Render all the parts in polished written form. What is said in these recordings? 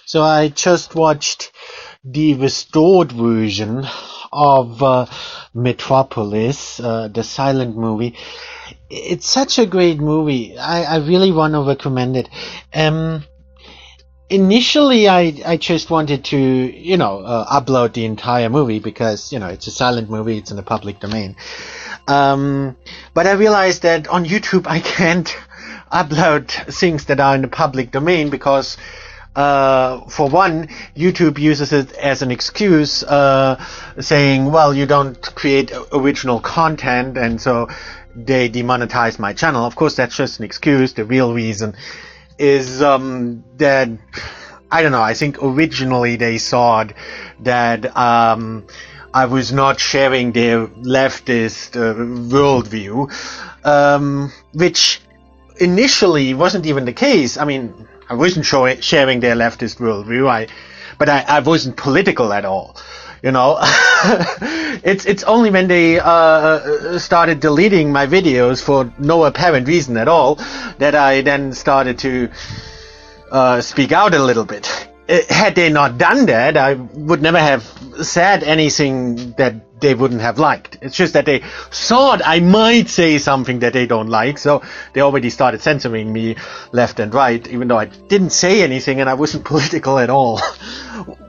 So I just watched the restored version of Metropolis, the silent movie. It's such a great movie. I really want to recommend it. Initially, I just wanted to, upload the entire movie because, it's a silent movie, it's in the public domain. But I realized that on YouTube I can't upload things that are in the public domain because, for one, YouTube uses it as an excuse, saying, well, you don't create original content, and so they demonetize my channel. Of course, that's just an excuse. The real reason is that, I don't know, I think originally they thought that I was not sharing their leftist worldview, which initially wasn't even the case. I mean, I wasn't sharing their leftist worldview, but I wasn't political at all. It's only when they started deleting my videos for no apparent reason at all that I then started to speak out a little bit. Had they not done that, I would never have said anything that they wouldn't have liked. It's just that they thought I might say something that they don't like, so they already started censoring me left and right, even though I didn't say anything and I wasn't political at all.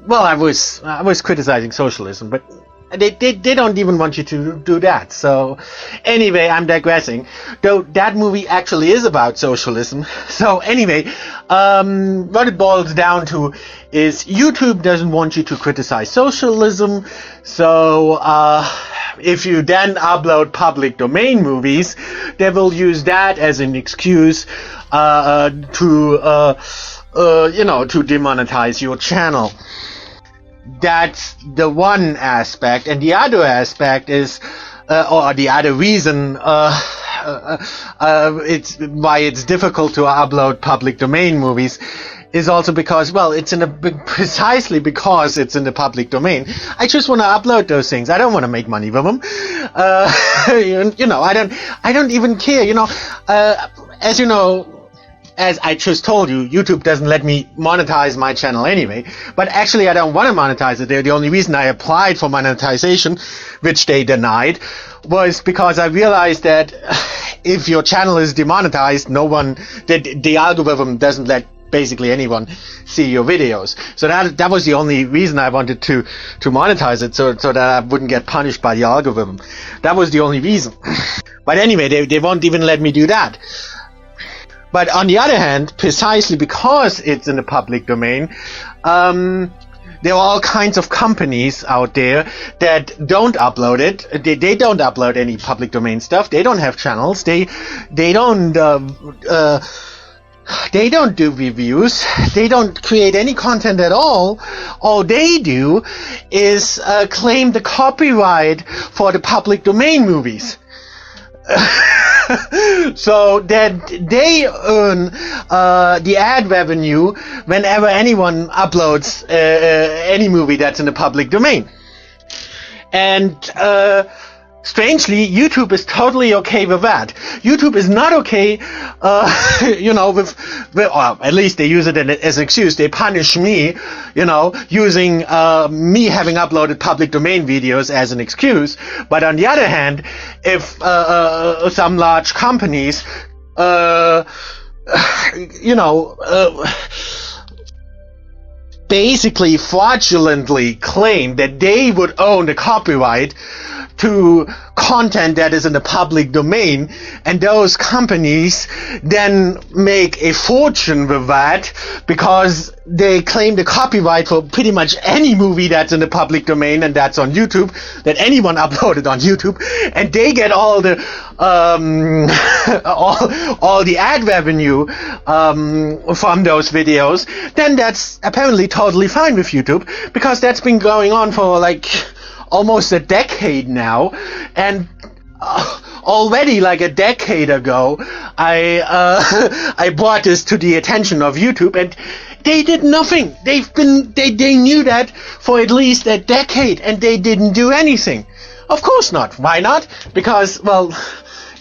Well, I was criticizing socialism, but they don't even want you to do that. So anyway, I'm digressing. Though that movie actually is about socialism. So anyway, what it boils down to is YouTube doesn't want you to criticize socialism. So if you then upload public domain movies, they will use that as an excuse to demonetize your channel. That's the one aspect, and the other aspect is, or the other reason, it's why it's difficult to upload public domain movies is also because, well, precisely because it's in the public domain. I just want to upload those things. I don't want to make money from them. I don't even care. As you know, as I just told you, YouTube doesn't let me monetize my channel anyway. But actually, I don't want to monetize it. The only reason I applied for monetization, which they denied, was because I realized that if your channel is demonetized, the algorithm doesn't let basically anyone see your videos. So that was the only reason I wanted to monetize it, so that I wouldn't get punished by the algorithm. That was the only reason. But anyway, they won't even let me do that. But on the other hand, precisely because it's in the public domain, there are all kinds of companies out there that don't upload it. They don't upload any public domain stuff. They don't have channels. They don't do reviews. They don't create any content at all. All they do is claim the copyright for the public domain movies. So that they earn the ad revenue whenever anyone uploads any movie that's in the public domain. And strangely, YouTube is totally okay with that. YouTube is not okay, or at least they use it as an excuse. They punish me, using me having uploaded public domain videos as an excuse. But on the other hand, if some large companies, basically fraudulently claim that they would own the copyright to content that is in the public domain, and those companies then make a fortune with that because they claim the copyright for pretty much any movie that's in the public domain and that's on YouTube, that anyone uploaded on YouTube, and they get all the all the ad revenue from those videos, then that's apparently totally fine with YouTube, because that's been going on for like almost a decade now, and already like a decade ago, I brought this to the attention of YouTube, and they did nothing. They knew that for at least a decade, and they didn't do anything. Of course not. Why not? Because, well,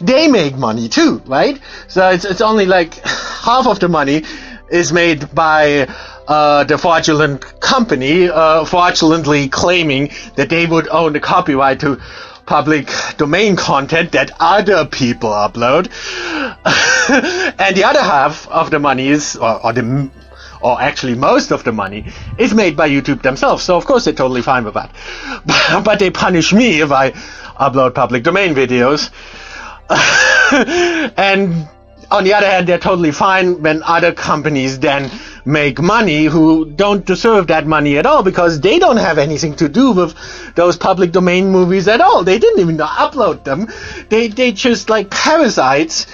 they make money too, right? So it's only like half of the money is made by the fraudulent company fraudulently claiming that they would own the copyright to public domain content that other people upload, and the other half of the money is, or actually most of the money, is made by YouTube themselves. So of course they're totally fine with that. But they punish me if I upload public domain videos. And on the other hand, they're totally fine when other companies then make money who don't deserve that money at all, because they don't have anything to do with those public domain movies at all. They didn't even upload them. They just like parasites,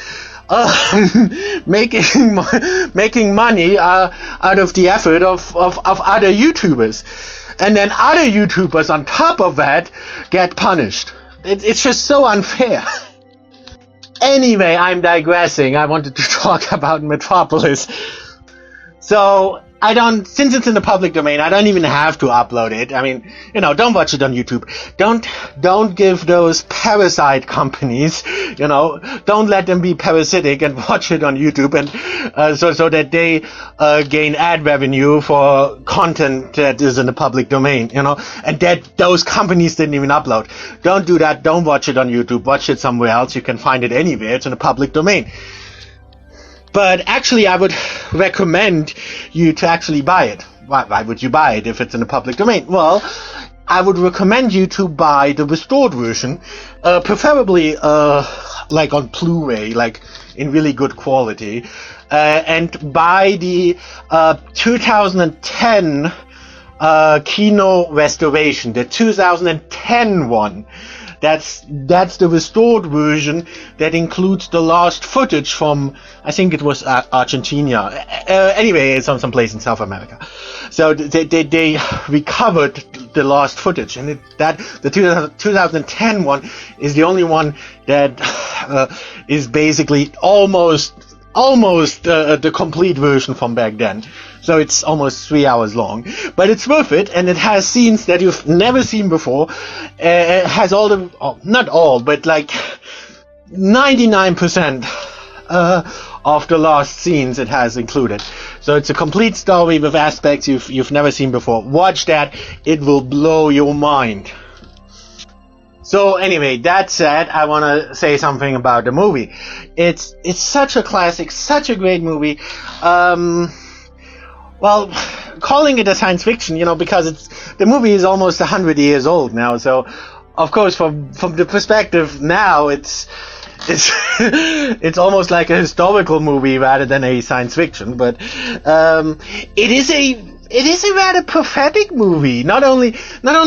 making money out of the effort of other YouTubers. And then other YouTubers on top of that get punished. It's just so unfair. Anyway, I'm digressing. I wanted to talk about Metropolis. So, since it's in the public domain, I don't even have to upload it. I mean, don't watch it on YouTube. Don't give those parasite companies, don't let them be parasitic and watch it on YouTube, and so that they gain ad revenue for content that is in the public domain, and that those companies didn't even upload. Don't do that. Don't watch it on YouTube. Watch it somewhere else. You can find it anywhere. It's in the public domain. But actually, I would recommend you to actually buy it. Why would you buy it if it's in the public domain? Well, I would recommend you to buy the restored version, preferably like on Blu-ray, like in really good quality, and buy the 2010 Kino restoration, the 2010 one. That's the restored version that includes the lost footage from, I think it was Argentina. Anyway, it's some place in South America. So they recovered the lost footage, and the 2010 one is the only one that is basically almost the complete version from back then. So it's almost 3 hours long, but it's worth it, and it has scenes that you've never seen before. It has not all, but like 99% of the lost scenes it has included. So it's a complete story with aspects you've never seen before. Watch that; it will blow your mind. So anyway, that said, I want to say something about the movie. It's such a classic, such a great movie. Well, calling it a science fiction, because the movie is almost 100 years old now. So, of course, from the perspective now, it's almost like a historical movie rather than a science fiction. But it is a rather prophetic movie. Not only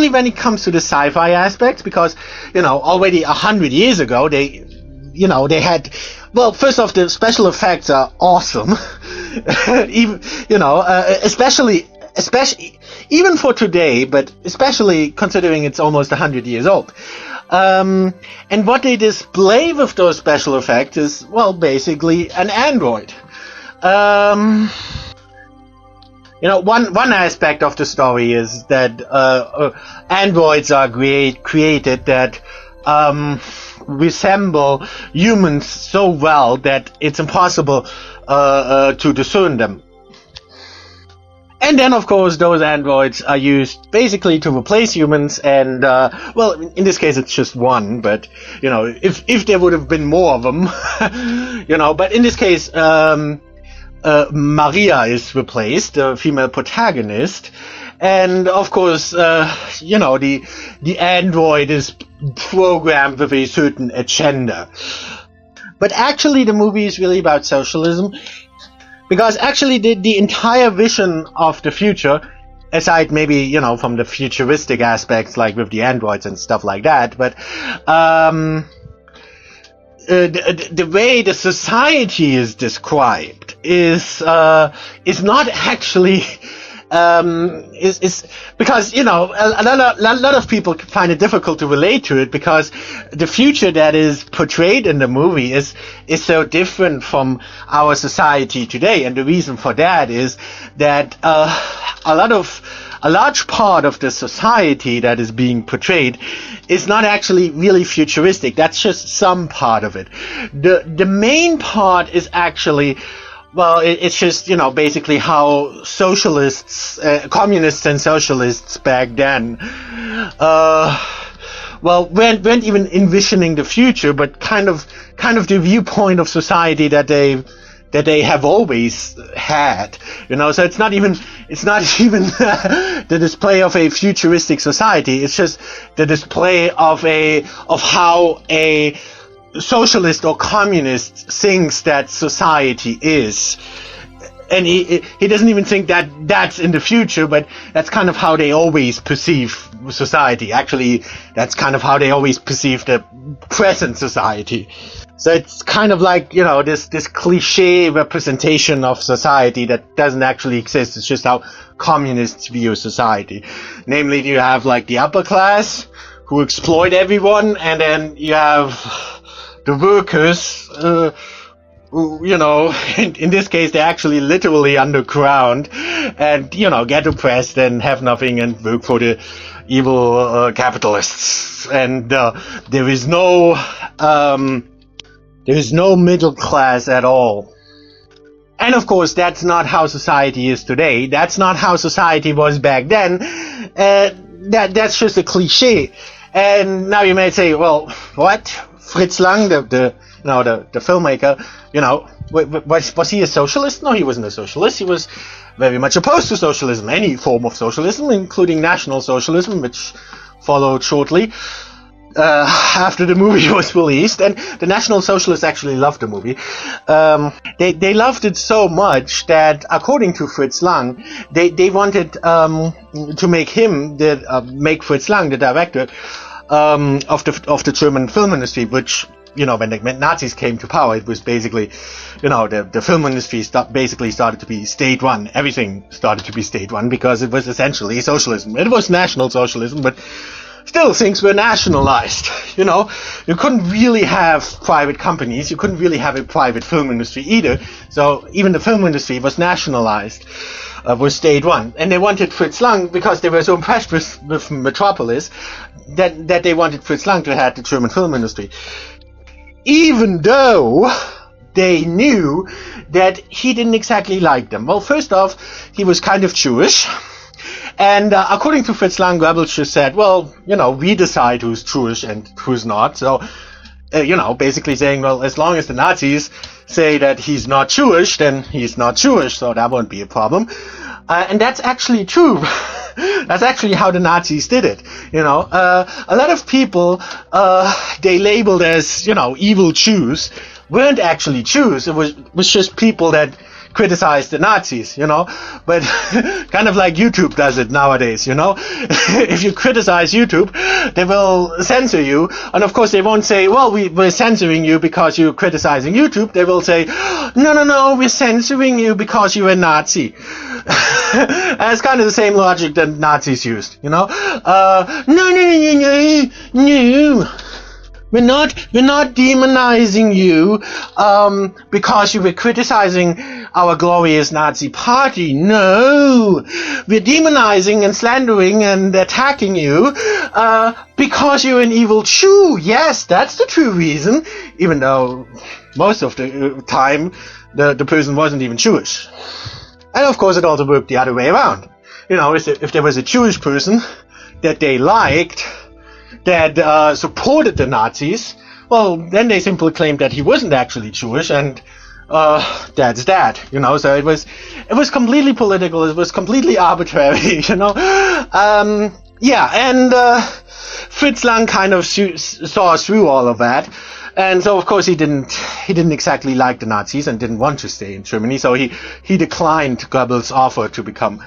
when it comes to the sci-fi aspects, because already 100 years ago they had. Well, first off, the special effects are awesome. Even, especially even for today, but especially considering it's almost 100 years old. And what they display with those special effects is, well, basically an android. One aspect of the story is that androids are created that resemble humans so well that it's impossible to discern them. And then, of course, those androids are used basically to replace humans, and well, in this case it's just one, but if there would have been more of them, but in this case Maria is replaced, the female protagonist, and of course the android is programmed with a certain agenda. But actually the movie is really about socialism, because actually the entire vision of the future, aside maybe from the futuristic aspects like with the androids and stuff like that, but the way the society is described is not actually is because a lot of people find it difficult to relate to it, because the future that is portrayed in the movie is so different from our society today, and the reason for that is that a large part of the society that is being portrayed is not actually really futuristic. That's just some part of it. The main part is actually Well, it's just, basically how socialists, communists and socialists back then, weren't even envisioning the future, but kind of the viewpoint of society that they have always had, so it's not even the display of a futuristic society. It's just the display of how a socialist or communist thinks that society is. And he doesn't even think that that's in the future, but that's kind of how they always perceive society. Actually, that's kind of how they always perceive the present society. So it's kind of like, this cliche representation of society that doesn't actually exist. It's just how communists view society. Namely, you have like the upper class who exploit everyone, and then you have the workers, who, in this case, they're actually literally underground and, get oppressed and have nothing and work for the evil capitalists. And there is no middle class at all. And of course, that's not how society is today. That's not how society was back then. That's just a cliche. And now you may say, well, what? Fritz Lang, the filmmaker, was he a socialist? No, he wasn't a socialist. He was very much opposed to socialism, any form of socialism, including National Socialism, which followed shortly after the movie was released. And the National Socialists actually loved the movie. They loved it so much that, according to Fritz Lang, they wanted to make Fritz Lang the director of the German film industry, which, when the Nazis came to power, it was basically, the film industry basically started to be state-run. Everything started to be state-run because it was essentially socialism. It was National Socialism, but still things were nationalized. You couldn't really have private companies. You couldn't really have a private film industry either. So even the film industry was nationalized. Was state-run. And they wanted Fritz Lang, because they were so impressed with Metropolis, that they wanted Fritz Lang to head the German film industry. Even though they knew that he didn't exactly like them. Well, first off, he was kind of Jewish. And according to Fritz Lang, Goebbels just said, well, we decide who's Jewish and who's not. So, basically saying, well, as long as the Nazis say that he's not Jewish, then he's not Jewish, so that won't be a problem. And that's actually true. That's actually how the Nazis did it. A lot of people they labeled as, evil Jews weren't actually Jews. It was just people that criticized the Nazis, but kind of like YouTube does it nowadays, If you criticize YouTube, they will censor you, and of course they won't say, well, we're censoring you because you're criticizing YouTube. They will say, no, we're censoring you because you're a Nazi. And it's kind of the same logic that Nazis used, no. We're not demonizing you because you were criticizing our glorious Nazi party. No, we're demonizing and slandering and attacking you because you're an evil Jew. Yes, that's the true reason. Even though most of the time the person wasn't even Jewish. And of course, it also worked the other way around. If there was a Jewish person that they liked, that supported the Nazis, well, then they simply claimed that he wasn't actually Jewish, and that's that, So it was completely political. It was completely arbitrary, and Fritz Lang kind of saw through all of that, and so of course he didn't exactly like the Nazis and didn't want to stay in Germany. So he declined Goebbels' offer to become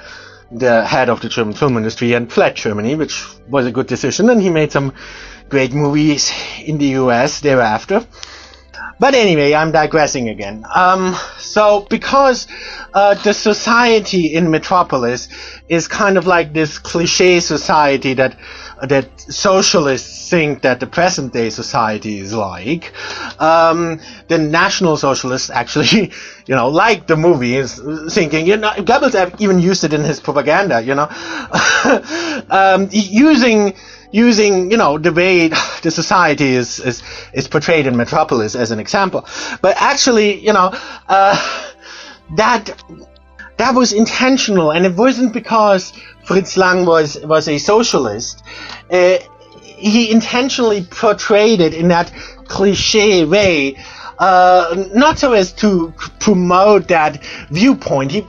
the head of the German film industry and fled Germany, which was a good decision, and he made some great movies in the US thereafter. But anyway, I'm digressing again. So because the society in Metropolis is kind of like this cliche society that socialists think that the present day society is like, the National Socialists actually, like the movie, is thinking, Goebbels even used it in his propaganda, using the way the society is portrayed in Metropolis as an example. But actually, that was intentional, and it wasn't because Fritz Lang was a socialist. He intentionally portrayed it in that cliché way, not so as to promote that viewpoint. He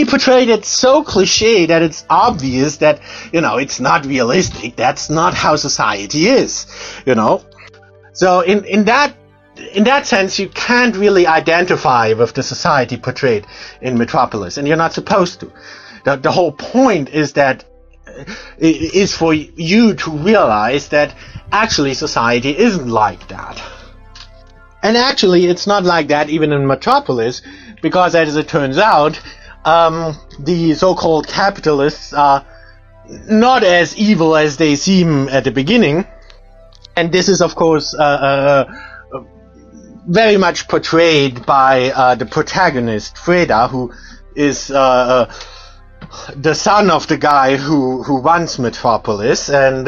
portrayed it so cliché that it's obvious that, it's not realistic. That's not how society is, So in that sense, you can't really identify with the society portrayed in Metropolis, and you're not supposed to. The whole point is for you to realize that actually society isn't like that. And actually, it's not like that even in Metropolis, because as it turns out, the so-called capitalists are not as evil as they seem at the beginning. And this is, of course, very much portrayed by the protagonist, Freda, who is the son of the guy who runs Metropolis, and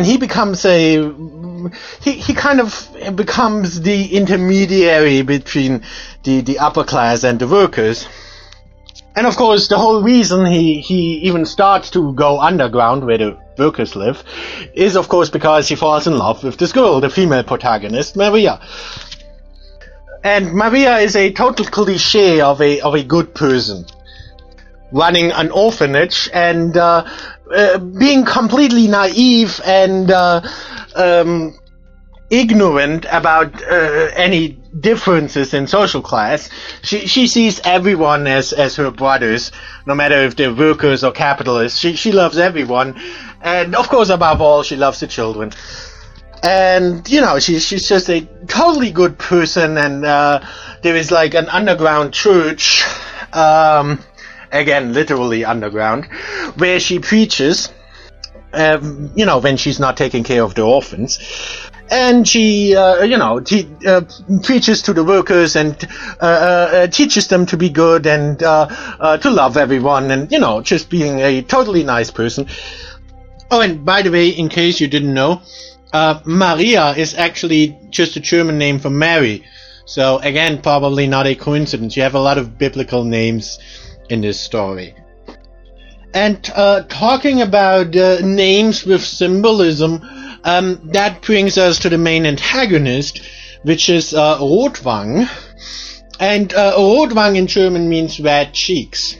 he becomes he kind of becomes the intermediary between the upper class and the workers. And of course, the whole reason he even starts to go underground where the workers live is, of course, because he falls in love with this girl, the female protagonist, Maria. And Maria is a total cliché of a good person, running an orphanage and being completely naive and ignorant about any differences in social class. She sees everyone as her brothers, no matter if they're workers or capitalists. She loves everyone, and of course, above all, she loves the children. And she's just a totally good person. And there is like an underground church, again, literally underground, where she preaches. When she's not taking care of the orphans. And she, preaches to the workers and teaches them to be good and to love everyone and, just being a totally nice person. Oh, and by the way, in case you didn't know, Maria is actually just a German name for Mary. So, again, probably not a coincidence. You have a lot of biblical names in this story. And talking about names with symbolism, that brings us to the main antagonist, which is Rotwang. And Rotwang in German means red cheeks.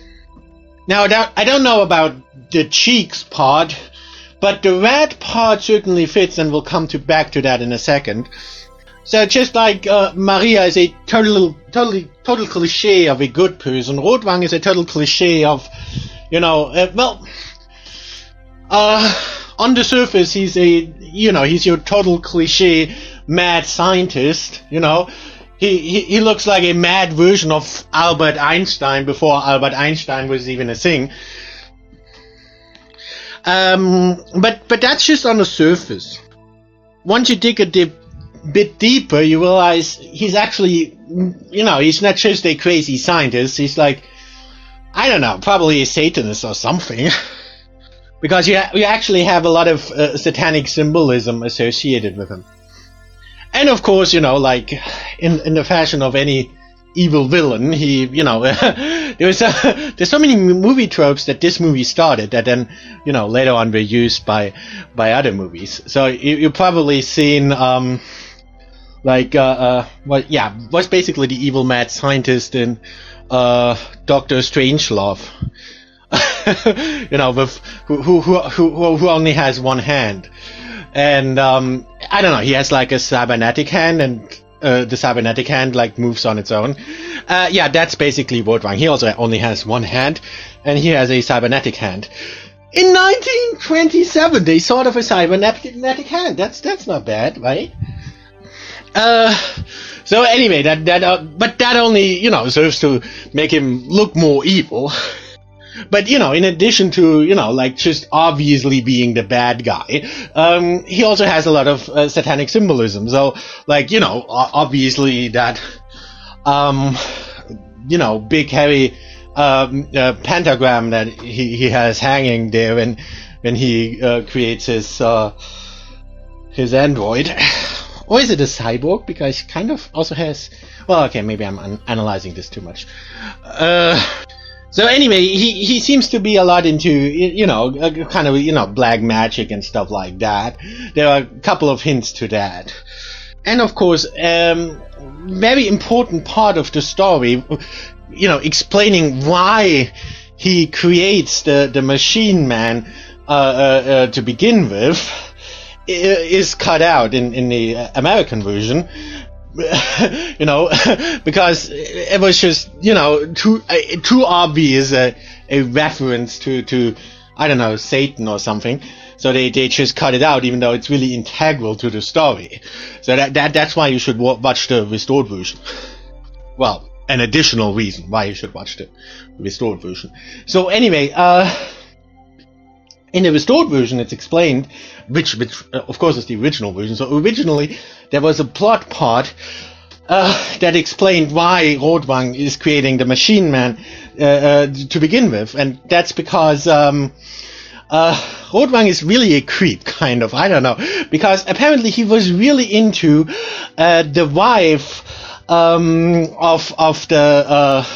Now, I don't know about the cheeks part, but the red part certainly fits, and we'll come back to that in a second. So just like Maria is a total cliché of a good person, Rotwang is a total cliché of, on the surface, he's your total cliché mad scientist, He looks like a mad version of Albert Einstein before Albert Einstein was even a thing. But that's just on the surface. Once you dig a bit deeper, you realize he's actually, he's not just a crazy scientist. He's like, I don't know, probably a Satanist or something. Because you actually have a lot of satanic symbolism associated with him. And of course, like in the fashion of any evil villain, he, there's so many movie tropes that this movie started that then, later on were used by other movies. So you've probably seen, what's basically the evil mad scientist in Doctor Strangelove. With who only has one hand, and I don't know. He has like a cybernetic hand, and the cybernetic hand like moves on its own. That's basically Rotwang. He also only has one hand, and he has a cybernetic hand. In 1927, they thought of a cybernetic hand. That's not bad, right? So anyway, but that only serves to make him look more evil. But, in addition to, just obviously being the bad guy, he also has a lot of satanic symbolism. So, obviously that, big hairy pentagram that he has hanging there when he creates his android. Or is it a cyborg? Because he kind of also has... Well, okay, maybe I'm analyzing this too much. So anyway, he seems to be a lot into, kind of, black magic and stuff like that. There are a couple of hints to that. And of course, very important part of the story, explaining why he creates the machine man to begin with, is cut out in the American version. Because it was just, too obvious a reference to I don't know, Satan or something. So they just cut it out, even though it's really integral to the story. So that's why you should watch the restored version. Well, an additional reason why you should watch the restored version. So anyway, in the restored version, it's explained, which of course is the original version. So originally, there was a plot part that explained why Rotwang is creating the Machine Man to begin with, and that's because Rotwang is really a creep, kind of. I don't know, because apparently he was really into the wife of the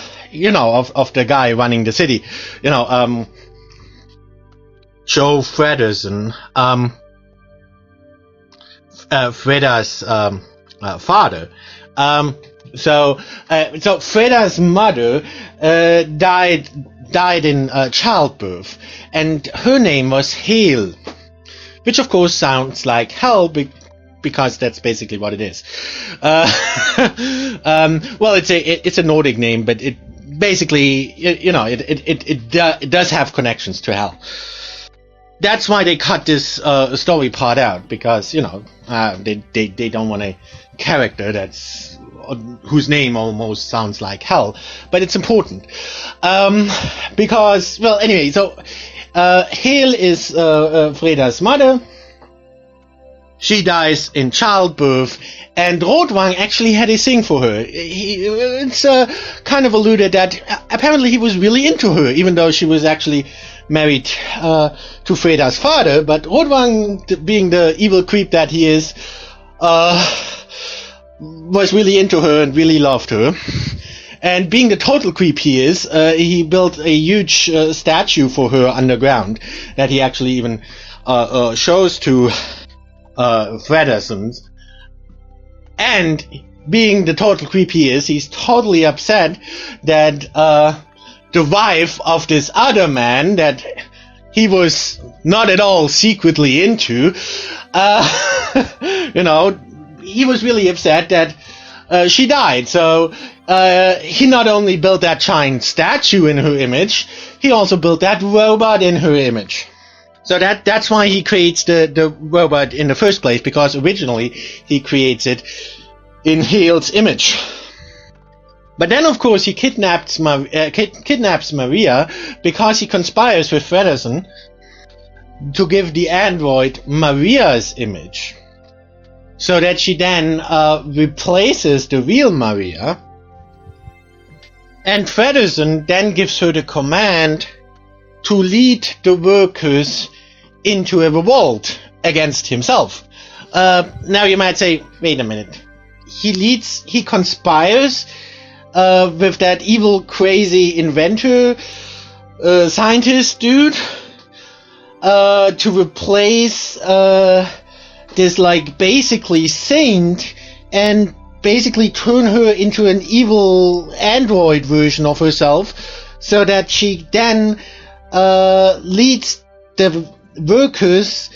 guy running the city, Joe Fredersen, Freda's father. So Freda's mother died in childbirth, and her name was Hale, which of course sounds like hell because that's basically what it is. Well, it's a Nordic name, but it basically it does have connections to hell. That's why they cut this story part out, because they don't want a character whose name almost sounds like hell, but it's important because, well, anyway. So Hale is Freda's mother. She dies in childbirth, and Rotwang actually had a thing for her. It's kind of alluded that apparently he was really into her, even though she was actually married to Freda's father. But Rotwang, being the evil creep that he is, was really into her and really loved her. And being the total creep he is, he built a huge statue for her underground that he actually even shows to Fredersons. And being the total creep he is, he's totally upset that the wife of this other man that he was not at all secretly into, he was really upset that she died. So he not only built that giant statue in her image, he also built that robot in her image. So that's why he creates the robot in the first place, because originally he creates it in Hale's image. But then, of course, he kidnaps Maria because he conspires with Fredersen to give the android Maria's image, so that she then replaces the real Maria. And Fredersen then gives her the command to lead the workers into a revolt against himself. Now you might say, wait a minute. He conspires with that evil, crazy inventor, scientist dude, to replace this, basically saint, and basically turn her into an evil android version of herself, so that she then leads the workers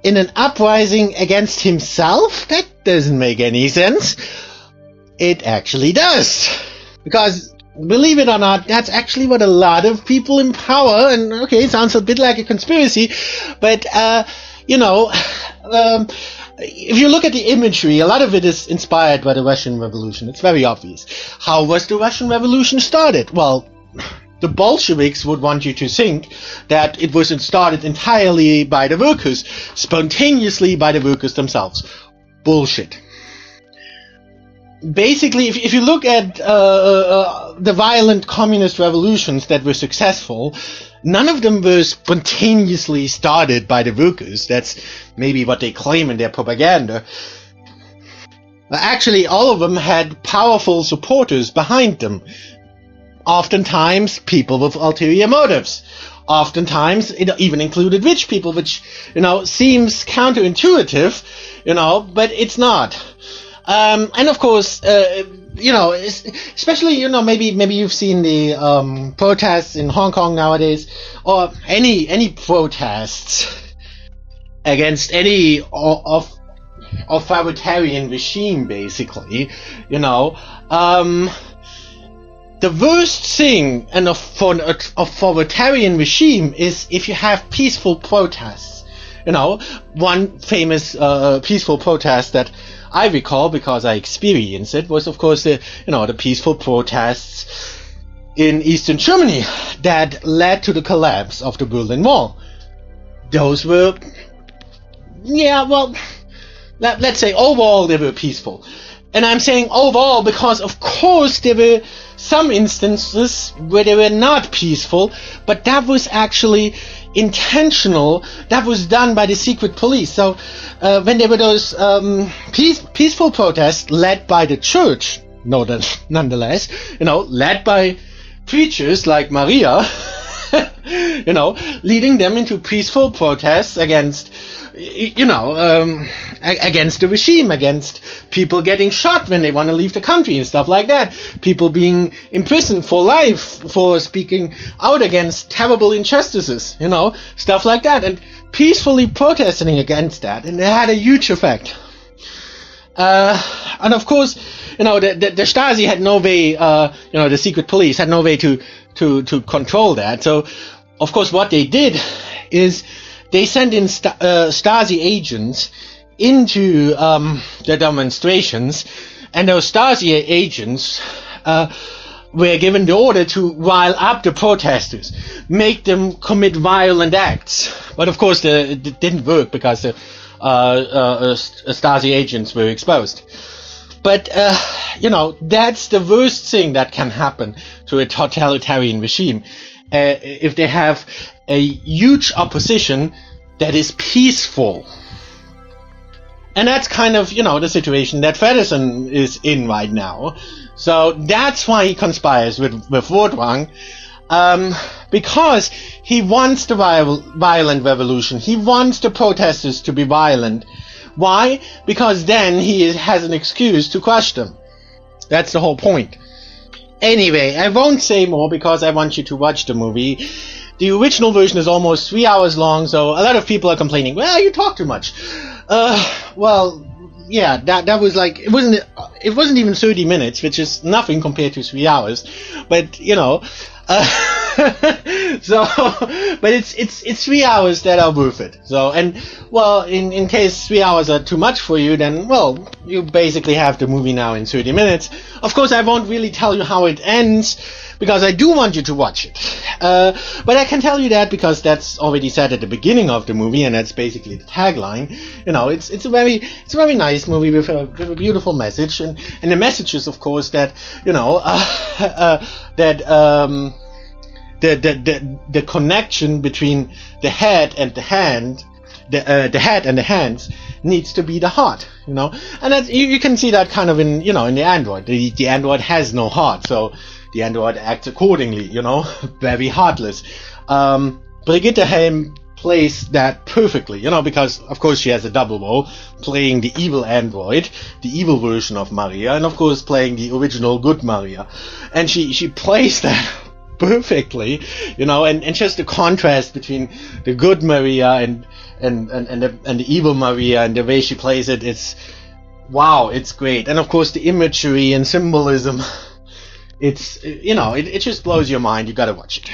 in an uprising against himself? That doesn't make any sense. It actually does. Because, believe it or not, that's actually what a lot of people in power, and okay, it sounds a bit like a conspiracy, but, if you look at the imagery, a lot of it is inspired by the Russian Revolution. It's very obvious. How was the Russian Revolution started? Well, the Bolsheviks would want you to think that it was started entirely by the workers, spontaneously by the workers themselves. Bullshit. Basically, if you look at the violent communist revolutions that were successful, none of them were spontaneously started by the workers. That's maybe what they claim in their propaganda. Actually, all of them had powerful supporters behind them. Oftentimes, people with ulterior motives. Oftentimes, it even included rich people, which, seems counterintuitive, but it's not. And of course, especially, maybe you've seen the protests in Hong Kong nowadays, or any protests against any authoritarian regime, basically, the worst thing for an authoritarian regime is if you have peaceful protests. One famous peaceful protest that I recall because I experienced it was, of course, the peaceful protests in Eastern Germany that led to the collapse of the Berlin Wall. Those were, let's say overall they were peaceful. And I'm saying overall because, of course, there were some instances where they were not peaceful, but that was actually intentional. That was done by the secret police. So when there were those peaceful protests led by the church, nonetheless, led by preachers like Maria, leading them into peaceful protests against against the regime, against people getting shot when they want to leave the country and stuff like that. People being imprisoned for life for speaking out against terrible injustices, stuff like that. And peacefully protesting against that. And it had a huge effect. And of course, the Stasi had no way, the secret police had no way to control that. So, of course, what they did is they sent in Stasi agents into the demonstrations, and those Stasi agents were given the order to rile up the protesters, make them commit violent acts. But of course, it didn't work because the Stasi agents were exposed. But, that's the worst thing that can happen to a totalitarian regime. If they have a huge opposition that is peaceful. And that's kind of, the situation that Feddersen is in right now. So that's why he conspires with Wurtwang. Because he wants the violent revolution. He wants the protesters to be violent. Why? Because then he has an excuse to crush them. That's the whole point. Anyway, I won't say more because I want you to watch the movie. The original version is almost 3 hours long, so a lot of people are complaining, well, you talk too much. That was like, it wasn't even 30 minutes, which is nothing compared to 3 hours. But, but it's 3 hours that are worth it. So, and, well, in case 3 hours are too much for you, then, well, you basically have the movie now in 30 minutes. Of course, I won't really tell you how it ends, because I do want you to watch it. But I can tell you that because that's already said at the beginning of the movie, and that's basically the tagline. It's a very nice movie with a beautiful message, and the message is, of course, that, the connection between the head and the hand, the head and the hands needs to be the heart, and that's, you can see that kind of in the android. The android has no heart, so the android acts accordingly, very heartless. Brigitte Helm plays that perfectly, because of course she has a double role, playing the evil android, the evil version of Maria, and of course playing the original good Maria, and she plays that perfectly, and just the contrast between the good Maria and the evil Maria, and the way she plays it, it's great. And of course the imagery and symbolism, it just blows your mind. You gotta watch it.